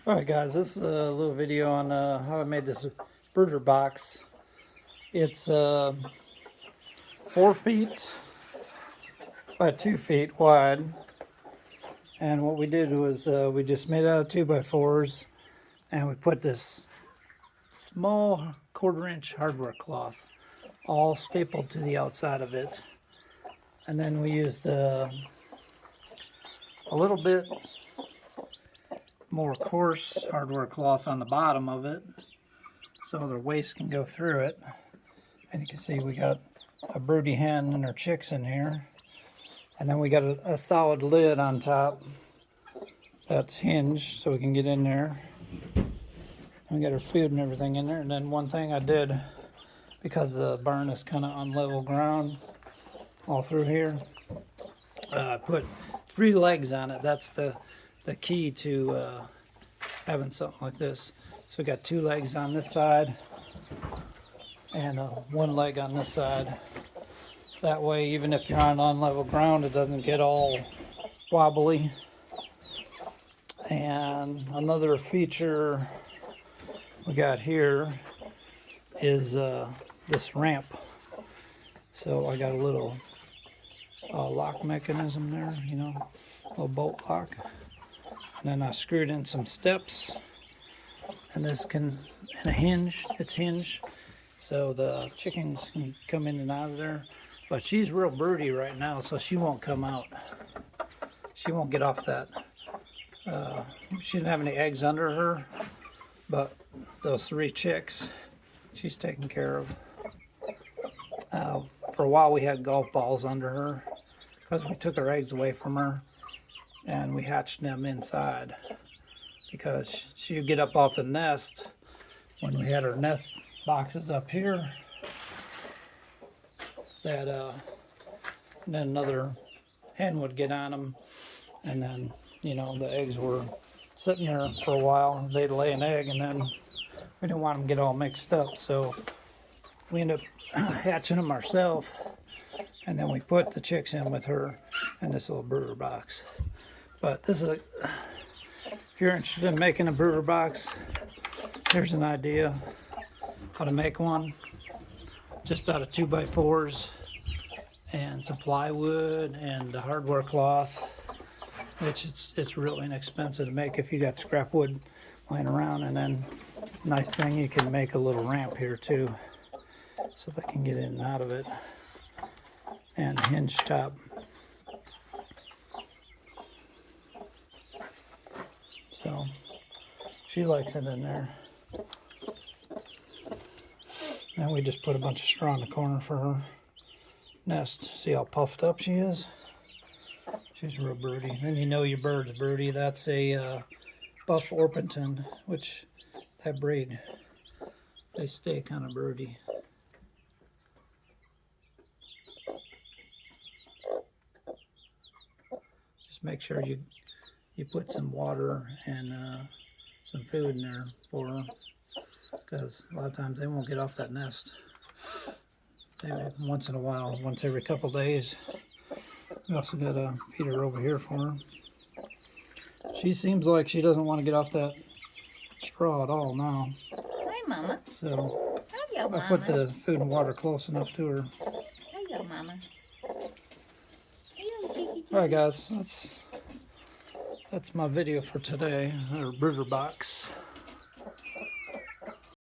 Alright guys, this is a little video on how I made this brooder box. It's 4 feet by 2 feet wide, and what we did was we just made it out of 2x4s, and we put this small 1/4-inch hardware cloth all stapled to the outside of it, and then we used a little bit more coarse hardware cloth on the bottom of it so the waste can go through it. And you can see we got a broody hen and her chicks in here, and then we got a solid lid on top that's hinged so we can get in there, and we got our food and everything in there. And then one thing I did, because the barn is kind of on level ground all through here, I put 3 legs on it. That's the key to having something like this. So we got 2 legs on this side and 1 leg on this side. That way, even if you're on unlevel ground, it doesn't get all wobbly. And another feature we got here is this ramp. So I got a little lock mechanism there, you know, a little bolt lock. And then I screwed in some steps, and this can, and a hinge, it's hinged, so the chickens can come in and out of there. But she's real broody right now, so she won't come out. She won't get off that. She doesn't have any eggs under her, but those 3 chicks, she's taken care of. For a while we had golf balls under her because we took her eggs away from her, and we hatched them inside because she would get up off the nest when we had our nest boxes up here. That and then another hen would get on them, and then, you know, the eggs were sitting there for a while. They'd lay an egg, and then we didn't want them to get all mixed up, so we ended up hatching them ourselves, and then we put the chicks in with her in this little brooder box. But this is if you're interested in making a brooder box, here's an idea how to make one. Just out of 2x4s and some plywood and the hardware cloth, which it's really inexpensive to make if you got scrap wood laying around. And then, nice thing, you can make a little ramp here too, so they can get in and out of it, and hinge top. So she likes it in there. Now we just put a bunch of straw in the corner for her nest. See how puffed up she is? She's real broody. And you know your bird's broody. That's a Buff Orpington, which that breed, they stay kind of broody. Just make sure you put some water and some food in there for her, because a lot of times they won't get off that nest. Maybe once in a while, once every couple days. We also got a feeder over here for her. She seems like she doesn't want to get off that straw at all now. Hi, Mama. So Hello, Mama. I put the food and water close enough to her. Hello, Mama. Hello, Kiki. All right, guys, that's my video for today, our brooder box.